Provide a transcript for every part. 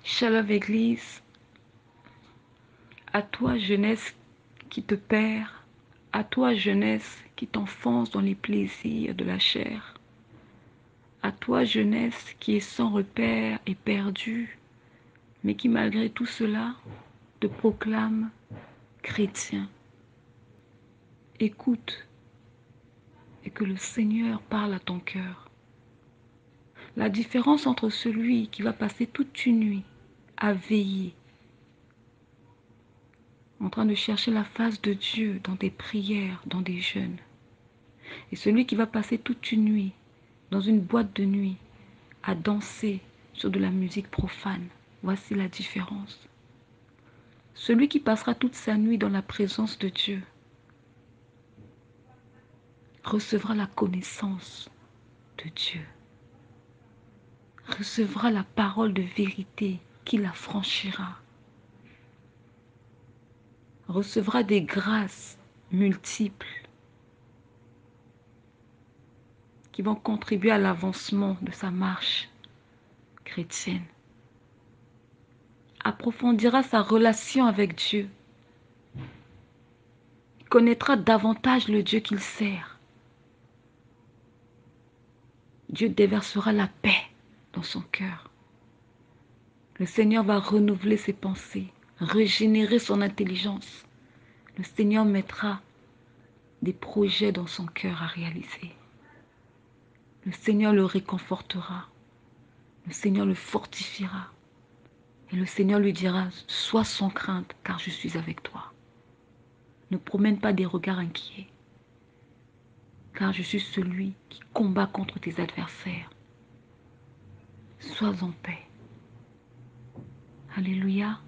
Shalom Église, à toi jeunesse qui te perd, à toi jeunesse qui t'enfonce dans les plaisirs de la chair, à toi jeunesse qui est sans repère et perdue, mais qui malgré tout cela te proclame chrétien. Écoute et que le Seigneur parle à ton cœur. La différence entre celui qui va passer toute une nuit à veiller, en train de chercher la face de Dieu dans des prières, dans des jeûnes, et celui qui va passer toute une nuit dans une boîte de nuit à danser sur de la musique profane. Voici la différence. Celui qui passera toute sa nuit dans la présence de Dieu recevra la connaissance de Dieu, recevra la parole de vérité qui l'affranchira, recevra des grâces multiples qui vont contribuer à l'avancement de sa marche chrétienne, approfondira sa relation avec Dieu, connaîtra davantage le Dieu qu'il sert. Dieu déversera la paix dans son cœur. Le Seigneur va renouveler ses pensées, régénérer son intelligence. Le Seigneur mettra des projets dans son cœur à réaliser. Le Seigneur le réconfortera. Le Seigneur le fortifiera. Et le Seigneur lui dira, sois sans crainte, car je suis avec toi. Ne promène pas des regards inquiets, car je suis celui qui combat contre tes adversaires. Sois en paix. Alléluia.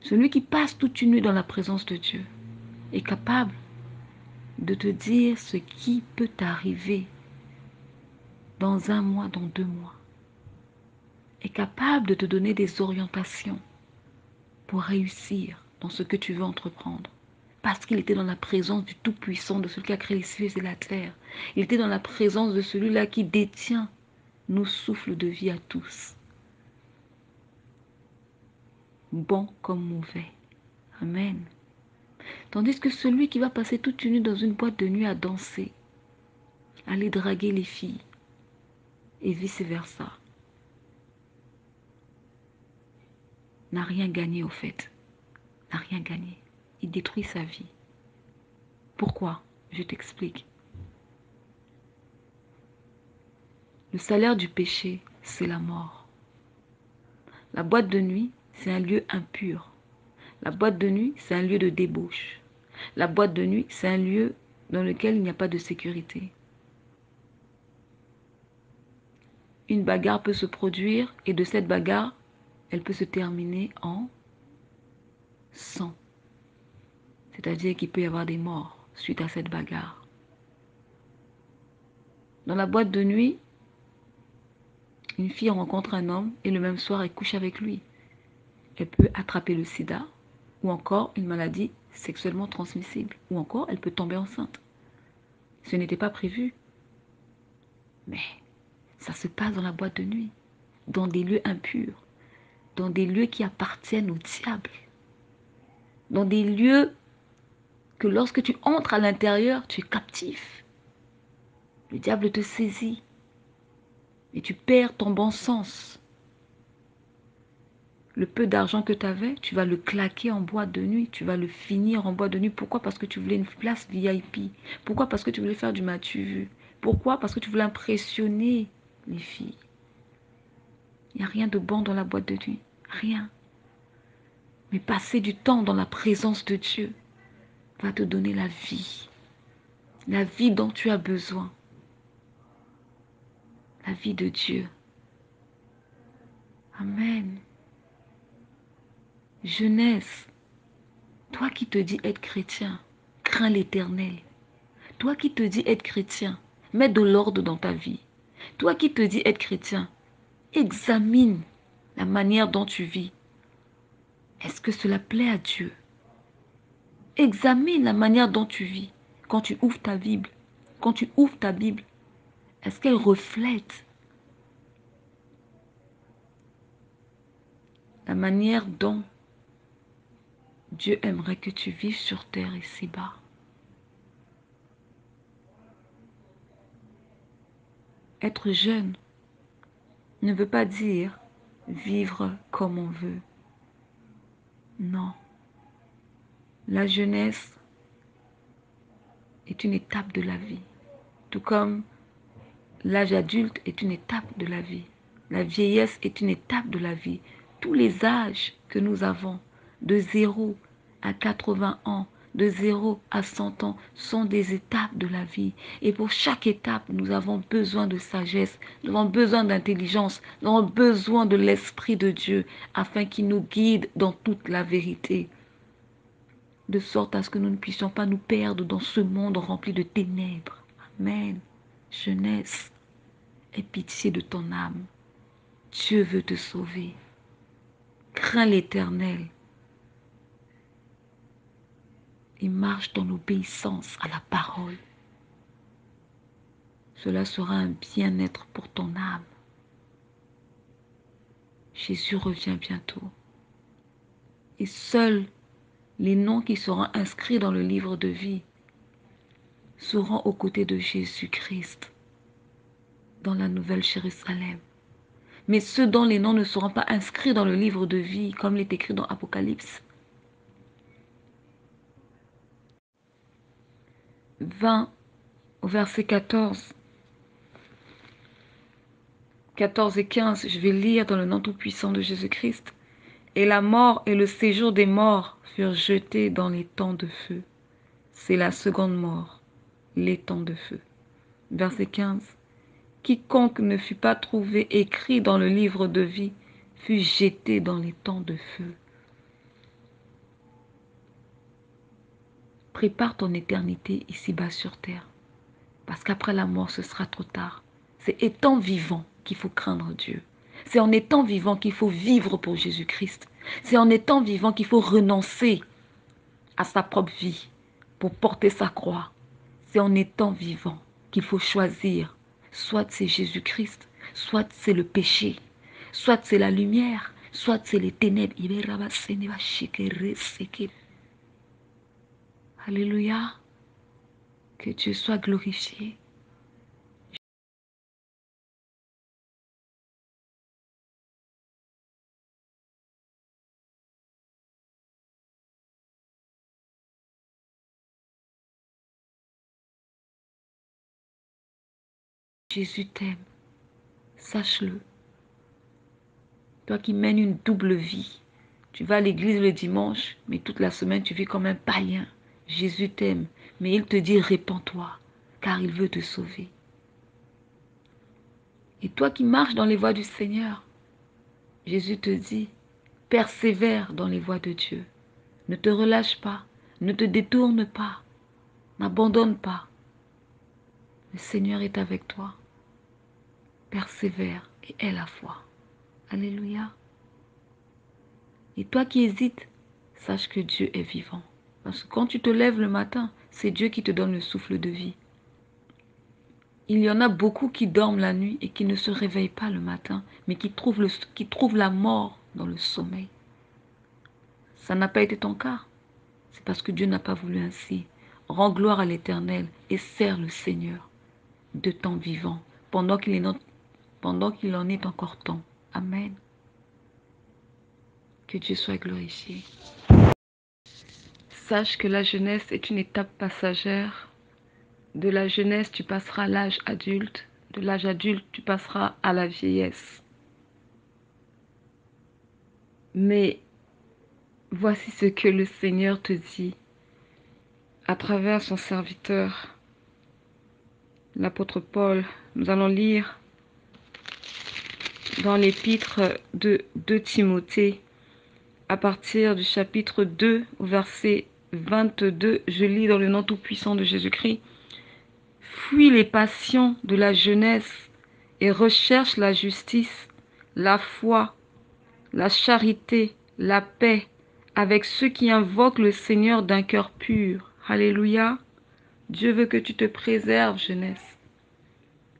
Celui qui passe toute une nuit dans la présence de Dieu est capable de te dire ce qui peut t'arriver dans 1 mois, dans 2 mois. Est capable de te donner des orientations pour réussir dans ce que tu veux entreprendre. Parce qu'il était dans la présence du Tout-Puissant, de celui qui a créé les cieux et la terre. Il était dans la présence de celui-là qui détient nos souffles de vie à tous. Bon comme mauvais. Amen. Tandis que celui qui va passer toute une nuit dans une boîte de nuit à danser, aller draguer les filles, et vice-versa, n'a rien gagné au fait. N'a rien gagné. Il détruit sa vie. Pourquoi? Je t'explique. Le salaire du péché, c'est la mort. La boîte de nuit, c'est un lieu impur. La boîte de nuit, c'est un lieu de débauche. La boîte de nuit, c'est un lieu dans lequel il n'y a pas de sécurité. Une bagarre peut se produire et de cette bagarre, elle peut se terminer en sang. C'est-à-dire qu'il peut y avoir des morts suite à cette bagarre. Dans la boîte de nuit, une fille rencontre un homme et le même soir, elle couche avec lui. Elle peut attraper le sida ou encore une maladie sexuellement transmissible. Ou encore, elle peut tomber enceinte. Ce n'était pas prévu. Mais ça se passe dans la boîte de nuit, dans des lieux impurs, dans des lieux qui appartiennent au diable, dans des lieux que lorsque tu entres à l'intérieur, tu es captif. Le diable te saisit et tu perds ton bon sens. Le peu d'argent que tu avais, tu vas le claquer en boîte de nuit, tu vas le finir en boîte de nuit. Pourquoi? Parce que tu voulais une place VIP. Pourquoi? Parce que tu voulais faire du m'as-tu vu. Pourquoi? Parce que tu voulais impressionner les filles. Il n'y a rien de bon dans la boîte de nuit. Rien. Mais passer du temps dans la présence de Dieu va te donner la vie dont tu as besoin, la vie de Dieu. Amen. Jeunesse, toi qui te dis être chrétien, crains l'Éternel. Toi qui te dis être chrétien, mets de l'ordre dans ta vie. Toi qui te dis être chrétien, examine la manière dont tu vis. Est-ce que cela plaît à Dieu? Examine la manière dont tu vis. Quand tu ouvres ta Bible, est-ce qu'elle reflète la manière dont Dieu aimerait que tu vives sur terre ici-bas. Être jeune ne veut pas dire vivre comme on veut. Non. La jeunesse est une étape de la vie, tout comme l'âge adulte est une étape de la vie. La vieillesse est une étape de la vie. Tous les âges que nous avons, de 0 à 80 ans, de 0 à 100 ans, sont des étapes de la vie. Et pour chaque étape, nous avons besoin de sagesse, nous avons besoin d'intelligence, nous avons besoin de l'Esprit de Dieu afin qu'il nous guide dans toute la vérité. De sorte à ce que nous ne puissions pas nous perdre dans ce monde rempli de ténèbres. Amen. Jeunesse, aie pitié de ton âme. Dieu veut te sauver. Crains l'Éternel et marche dans l'obéissance à la parole. Cela sera un bien-être pour ton âme. Jésus revient bientôt. Et seuls les noms qui seront inscrits dans le livre de vie seront aux côtés de Jésus-Christ dans la Nouvelle Jérusalem. Mais ceux dont les noms ne seront pas inscrits dans le livre de vie, comme il est écrit dans Apocalypse 20, au verset 14 et 15, je vais lire dans le nom tout-puissant de Jésus-Christ. Et la mort et le séjour des morts furent jetés dans les temps de feu. C'est la seconde mort, les temps de feu. Verset 15. Quiconque ne fut pas trouvé écrit dans le livre de vie fut jeté dans les temps de feu. Prépare ton éternité ici-bas sur terre. Parce qu'après la mort, ce sera trop tard. C'est étant vivant qu'il faut craindre Dieu. C'est en étant vivant qu'il faut vivre pour Jésus-Christ. C'est en étant vivant qu'il faut renoncer à sa propre vie pour porter sa croix. C'est en étant vivant qu'il faut choisir. Soit c'est Jésus-Christ, soit c'est le péché, soit c'est la lumière, soit c'est les ténèbres. Alléluia. Que Dieu soit glorifié. Jésus t'aime. Sache-le. Toi qui mènes une double vie. Tu vas à l'église le dimanche, mais toute la semaine tu vis comme un païen. Jésus t'aime, mais il te dit répands-toi, car il veut te sauver. Et toi qui marches dans les voies du Seigneur, Jésus te dit, persévère dans les voies de Dieu. Ne te relâche pas, ne te détourne pas, n'abandonne pas. Le Seigneur est avec toi. Persévère et aie la foi. Alléluia. Et toi qui hésites, sache que Dieu est vivant. Parce que quand tu te lèves le matin, c'est Dieu qui te donne le souffle de vie. Il y en a beaucoup qui dorment la nuit et qui ne se réveillent pas le matin, mais qui trouvent la mort dans le sommeil. Ça n'a pas été ton cas. C'est parce que Dieu n'a pas voulu ainsi. Rends gloire à l'Éternel et sers le Seigneur de ton vivant, pendant qu'il en est encore temps. Amen. Que Dieu soit glorifié. Sache que la jeunesse est une étape passagère. De la jeunesse, tu passeras à l'âge adulte. De l'âge adulte, tu passeras à la vieillesse. Mais voici ce que le Seigneur te dit à travers son serviteur, l'apôtre Paul. Nous allons lire dans l'épître de 2 Timothée, à partir du chapitre 2 au verset 22. Je lis dans le nom tout-puissant de Jésus-Christ. Fuis les passions de la jeunesse et recherche la justice, la foi, la charité, la paix, avec ceux qui invoquent le Seigneur d'un cœur pur. Alléluia. Dieu veut que tu te préserves, jeunesse.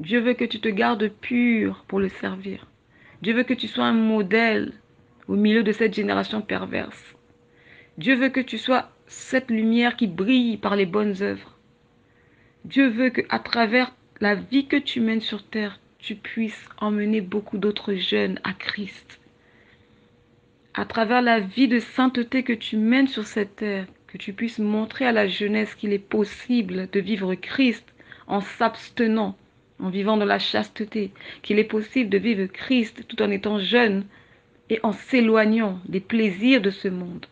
Dieu veut que tu te gardes pur pour le servir. Dieu veut que tu sois un modèle au milieu de cette génération perverse. Dieu veut que tu sois cette lumière qui brille par les bonnes œuvres. Dieu veut qu'à travers la vie que tu mènes sur terre, tu puisses emmener beaucoup d'autres jeunes à Christ. À travers la vie de sainteté que tu mènes sur cette terre, que tu puisses montrer à la jeunesse qu'il est possible de vivre Christ en s'abstenant, en vivant dans la chasteté, qu'il est possible de vivre Christ tout en étant jeune et en s'éloignant des plaisirs de ce monde,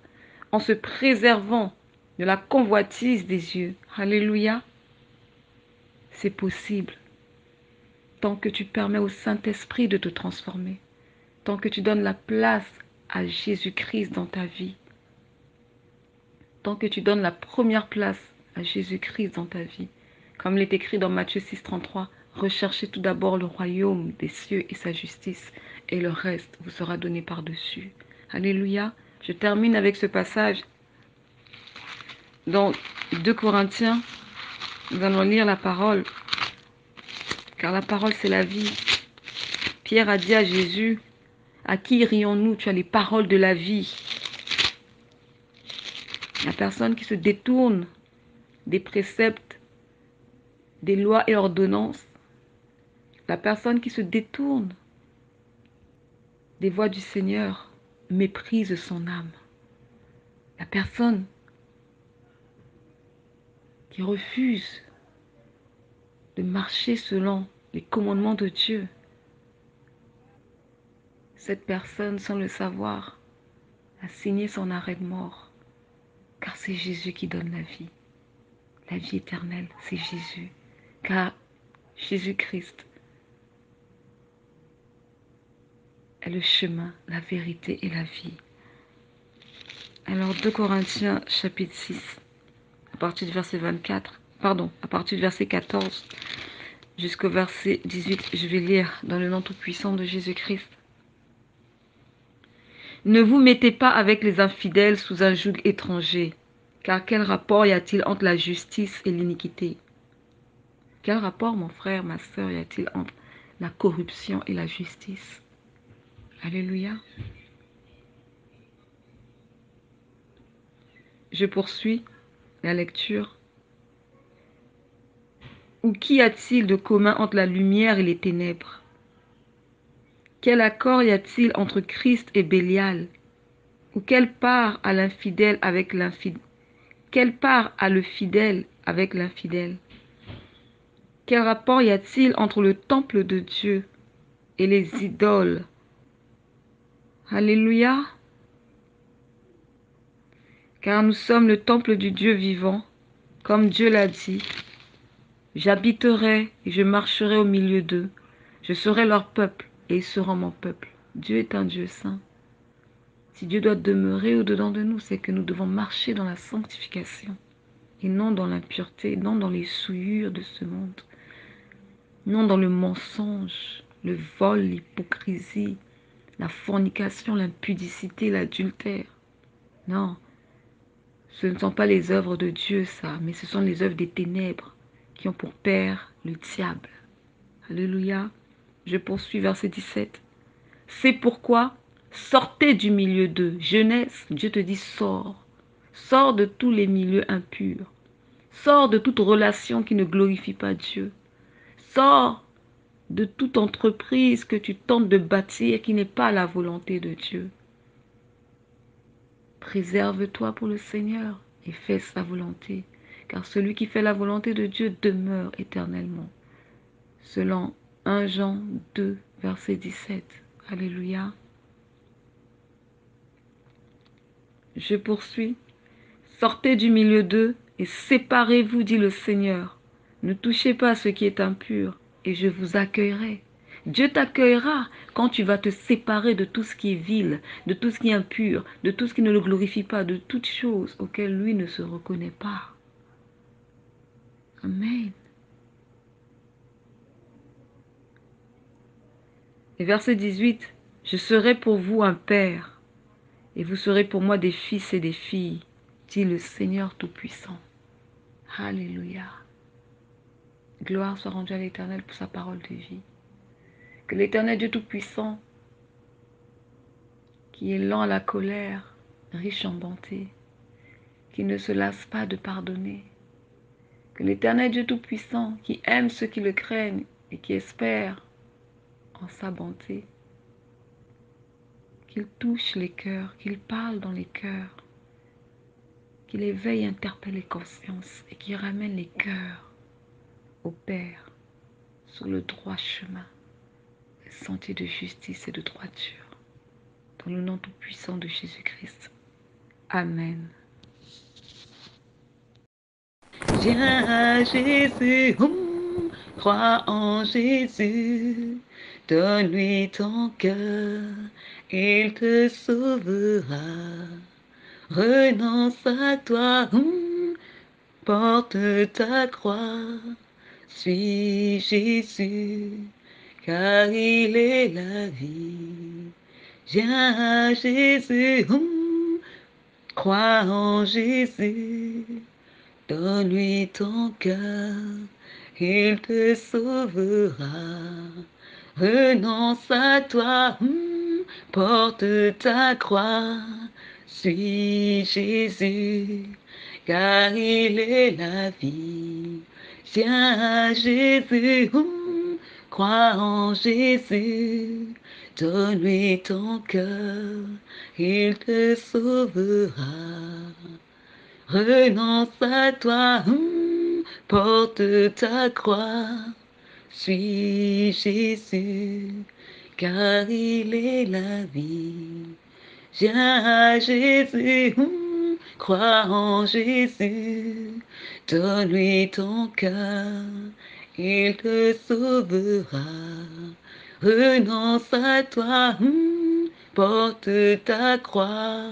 en se préservant de la convoitise des yeux. Alléluia. C'est possible. Tant que tu permets au Saint-Esprit de te transformer, tant que tu donnes la place à Jésus-Christ dans ta vie, tant que tu donnes la première place à Jésus-Christ dans ta vie, comme il est écrit dans Matthieu 6, 33, recherchez tout d'abord le royaume des cieux et sa justice, et le reste vous sera donné par-dessus. Alléluia. Je termine avec ce passage dans 2 Corinthiens. Nous allons lire la parole, car la parole c'est la vie. Pierre a dit à Jésus, à qui irions-nous? Tu as les paroles de la vie. La personne qui se détourne des préceptes, des lois et ordonnances, la personne qui se détourne des voies du Seigneur méprise son âme. La personne qui refuse de marcher selon les commandements de Dieu, cette personne, sans le savoir, a signé son arrêt de mort. Car c'est Jésus qui donne la vie éternelle, c'est Jésus. Car Jésus-Christ est le chemin, la vérité et la vie. Alors 2 Corinthiens chapitre 6, à partir du verset 24, pardon, à partir du verset 14 jusqu'au verset 18, je vais lire dans le nom tout-puissant de Jésus-Christ. Ne vous mettez pas avec les infidèles sous un joug étranger, car quel rapport y a-t-il entre la justice et l'iniquité? Quel rapport, mon frère, ma sœur, y a-t-il entre la corruption et la justice? Alléluia. Je poursuis la lecture. Ou qu'y a-t-il de commun entre la lumière et les ténèbres? Quel accord y a-t-il entre Christ et Bélial? Ou quelle part a l'infidèle avec l'infidèle? Quelle part a le fidèle avec l'infidèle? Quel rapport y a-t-il entre le temple de Dieu et les idoles? Alléluia. Car nous sommes le temple du Dieu vivant, comme Dieu l'a dit. J'habiterai et je marcherai au milieu d'eux. Je serai leur peuple et ils seront mon peuple. Dieu est un Dieu saint. Si Dieu doit demeurer au-dedans de nous, c'est que nous devons marcher dans la sanctification et non dans l'impureté, non dans les souillures de ce monde, non dans le mensonge, le vol, l'hypocrisie, la fornication, l'impudicité, l'adultère. Non, ce ne sont pas les œuvres de Dieu, ça, mais ce sont les œuvres des ténèbres qui ont pour père le diable. Alléluia. Je poursuis verset 17. C'est pourquoi, sortez du milieu d'eux. Jeunesse, Dieu te dit sors. Sors de tous les milieux impurs. Sors de toute relation qui ne glorifie pas Dieu. Sors de toute entreprise que tu tentes de bâtir qui n'est pas la volonté de Dieu. Préserve-toi pour le Seigneur et fais sa volonté, car celui qui fait la volonté de Dieu demeure éternellement. Selon 1 Jean 2, verset 17. Alléluia. Je poursuis. Sortez du milieu d'eux et séparez-vous, dit le Seigneur. Ne touchez pas à ce qui est impur, et je vous accueillerai. Dieu t'accueillera quand tu vas te séparer de tout ce qui est vil, de tout ce qui est impur, de tout ce qui ne le glorifie pas, de toutes choses auxquelles lui ne se reconnaît pas. Amen. Et verset 18, je serai pour vous un père, et vous serez pour moi des fils et des filles, dit le Seigneur Tout-Puissant. Alléluia. Gloire soit rendue à l'Éternel pour sa parole de vie. Que l'Éternel Dieu Tout-Puissant, qui est lent à la colère, riche en bonté, qui ne se lasse pas de pardonner. Que l'Éternel Dieu Tout-Puissant, qui aime ceux qui le craignent et qui espèrent en sa bonté, qu'il touche les cœurs, qu'il parle dans les cœurs, qu'il éveille et interpelle les consciences et qu'il ramène les cœurs au Père sur le droit chemin, le sentier de justice et de droiture. Dans le nom tout-puissant de Jésus-Christ. Amen. Viens à Jésus, crois en Jésus, donne-lui ton cœur, il te sauvera. Renonce à toi, porte ta croix, suis Jésus, car il est la vie. Viens à Jésus, crois en Jésus, donne-lui ton cœur, il te sauvera. Renonce à toi, porte ta croix, suis Jésus, car il est la vie. Viens à Jésus, crois en Jésus, donne-lui ton cœur, il te sauvera. Renonce à toi, porte ta croix, suis Jésus, car il est la vie. Viens à Jésus, crois en Jésus, donne-lui ton cœur, il te sauvera. Renonce à toi, porte ta croix,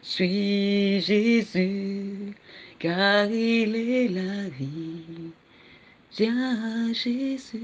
suis Jésus, car il est la vie. Viens à Jésus.